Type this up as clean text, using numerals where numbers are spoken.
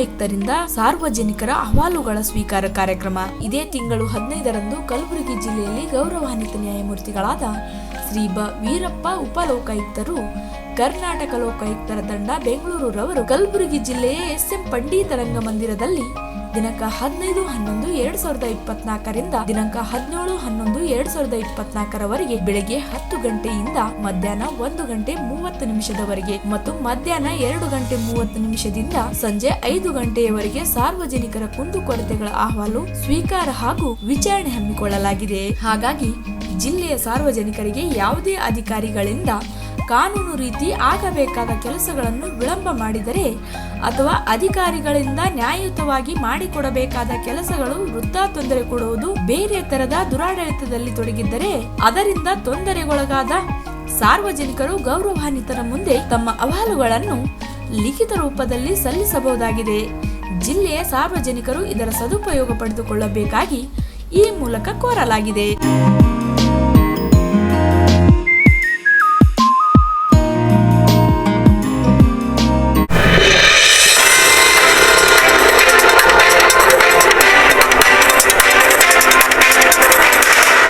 ಲೋಕಾಯುಕ್ತರಿಂದ ಸಾರ್ವಜನಿಕರ ಅಹವಾಲುಗಳ ಸ್ವೀಕಾರ ಕಾರ್ಯಕ್ರಮ. ಇದೇ ತಿಂಗಳು 15ರಂದು ಕಲಬುರಗಿ ಜಿಲ್ಲೆಯಲ್ಲಿ ಗೌರವಾನ್ವಿತ ನ್ಯಾಯಮೂರ್ತಿಗಳಾದ ಶ್ರೀ ವೀರಪ್ಪ ಉಪಲೋಕಾಯುಕ್ತರು, ಕರ್ನಾಟಕ ಲೋಕಾಯುಕ್ತರ ತಂಡ ಬೆಂಗಳೂರು ರವರು ಕಲಬುರಗಿ ಜಿಲ್ಲೆಯ ಎಸ್.ಎಂ. ಪಂಡಿತ ರಂಗಮಂದಿರದಲ್ಲಿ ದಿನಾಂಕ 15/11/2024ರಿಂದ ದಿನಾಂಕ 17/11/2024 ಬೆಳಗ್ಗೆ 10 ಗಂಟೆಯಿಂದ ಮಧ್ಯಾಹ್ನ 1 ಗಂಟೆ 30 ನಿಮಿಷದವರೆಗೆ ಮತ್ತು ಮಧ್ಯಾಹ್ನ 2 ಗಂಟೆ 30 ನಿಮಿಷದಿಂದ ಸಂಜೆ 5 ಗಂಟೆಯವರೆಗೆ ಸಾರ್ವಜನಿಕರ ಕುಂದುಕೊರತೆಗಳ ಅಹವಾಲು ಸ್ವೀಕಾರ ಹಾಗೂ ವಿಚಾರಣೆ ಹಮ್ಮಿಕೊಳ್ಳಲಾಗಿದೆ. ಹಾಗಾಗಿ ಜಿಲ್ಲೆಯ ಸಾರ್ವಜನಿಕರಿಗೆ ಯಾವುದೇ ಅಧಿಕಾರಿಗಳಿಂದ ಕಾನೂನು ರೀತಿ ಆಗಬೇಕಾದ ಕೆಲಸಗಳನ್ನು ವಿಳಂಬ ಮಾಡಿದರೆ ಅಥವಾ ಅಧಿಕಾರಿಗಳಿಂದ ನ್ಯಾಯಯುತವಾಗಿ ಮಾಡಿಕೊಡಬೇಕಾದ ಕೆಲಸಗಳು ವೃಥಾ ತೊಂದರೆ ಕೊಡುವುದು, ಬೇರೆ ತರದ ದುರಾಡಳಿತದಲ್ಲಿ ತೊಡಗಿದ್ದರೆ ಅದರಿಂದ ತೊಂದರೆಗೊಳಗಾದ ಸಾರ್ವಜನಿಕರು ಗೌರವಾನ್ವಿತರ ಮುಂದೆ ತಮ್ಮ ಅಹವಾಲುಗಳನ್ನು ಲಿಖಿತ ರೂಪದಲ್ಲಿ ಸಲ್ಲಿಸಬಹುದಾಗಿದೆ. ಜಿಲ್ಲೆಯ ಸಾರ್ವಜನಿಕರು ಇದರ ಸದುಪಯೋಗ ಪಡೆದುಕೊಳ್ಳಬೇಕಾಗಿ ಈ ಮೂಲಕ ಕೋರಲಾಗಿದೆ.